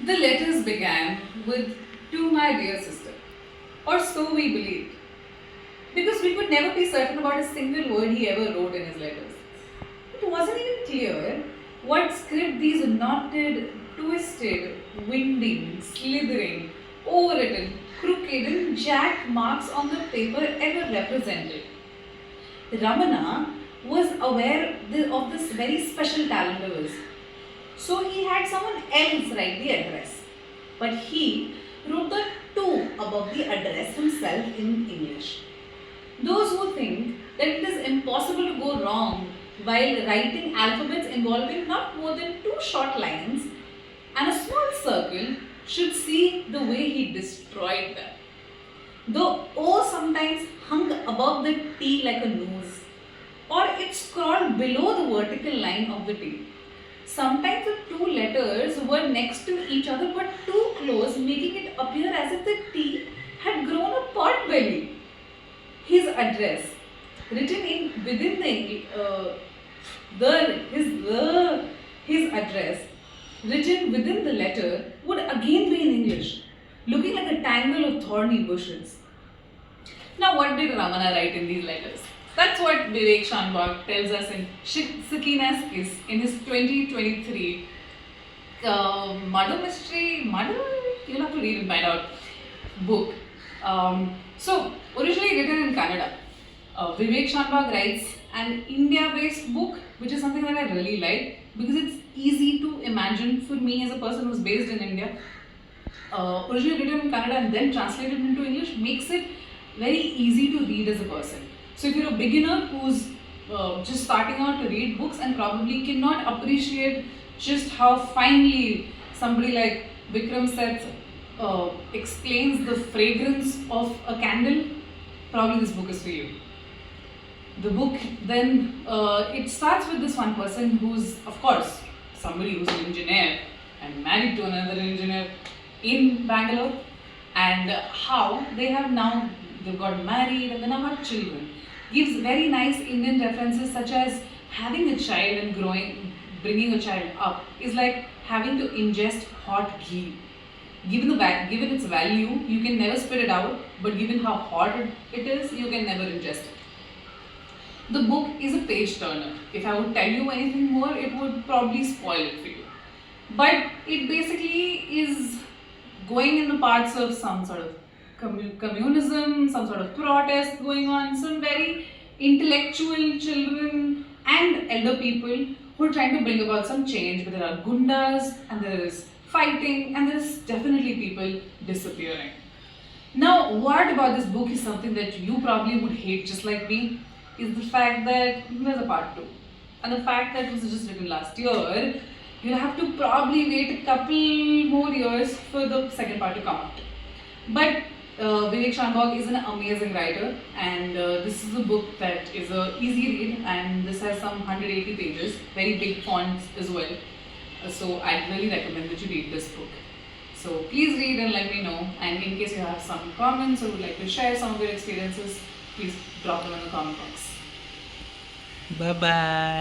The letters began with "To my dear sister," or so we believed, because we could never be certain about a single word he ever wrote in his letters. It wasn't even clear what script these knotted, twisted, winding, slithering, overwritten, crooked, and jagged marks on the paper ever represented. Ramana was aware of this very special talent of his. So he had someone else write the address. But he wrote the "to" above the address himself in English. Those who think that it is impossible to go wrong while writing alphabets involving not more than two short lines and a small circle should see the way he destroyed them. The O sometimes hung above the T like a nose, or it scrawled below the vertical line of the T. Sometimes the two letters were next to each other but too close, making it appear as if the T had grown a pot belly. His address, written in within his address, written within the letter, would again be in English, looking like a tangle of thorny bushes. Now, what did Ramana write in these letters? That's what Vivek Shanbhag tells us in Sakina's Kiss in his 2023 murder mystery, you'll have to read and find out, book. So, originally written in Canada, Vivek Shanbhag writes an India-based book, which is something that I really like because it's easy to imagine for me as a person who's based in India. Originally written in Canada and then translated into English makes it very easy to read as a person. So if you're a beginner who's just starting out to read books and probably cannot appreciate just how finely somebody like Vikram Seth explains the fragrance of a candle, probably this book is for you. The book then, it starts with this one person who's, of course, somebody who's an engineer and married to another engineer in Bangalore, and how they've got married and they now have children. Gives very nice Indian references such as having a child and bringing a child up is like having to ingest hot ghee. Given its value, you can never spit it out, but given how hot it is, you can never ingest it. The book is a page turner. If I would tell you anything more, it would probably spoil it for you. But it basically is going in the parts of some sort of communism, some sort of protest going on, some very intellectual children and elder people who are trying to bring about some change. But there are gundas and there is fighting and there is definitely people disappearing. Now, what about this book is something that you probably would hate just like me, is the fact that there's a part 2. And the fact that it was just written last year, you'll have to probably wait a couple more years for the second part to come out. But Vivek Shanbhag is an amazing writer, and this is a book that is an easy read, and this has some 180 pages, very big fonts as well. So I really recommend that you read this book. So please read and let me know. And in case you have some comments or would like to share some of your experiences, please drop them in the comment box. Bye bye.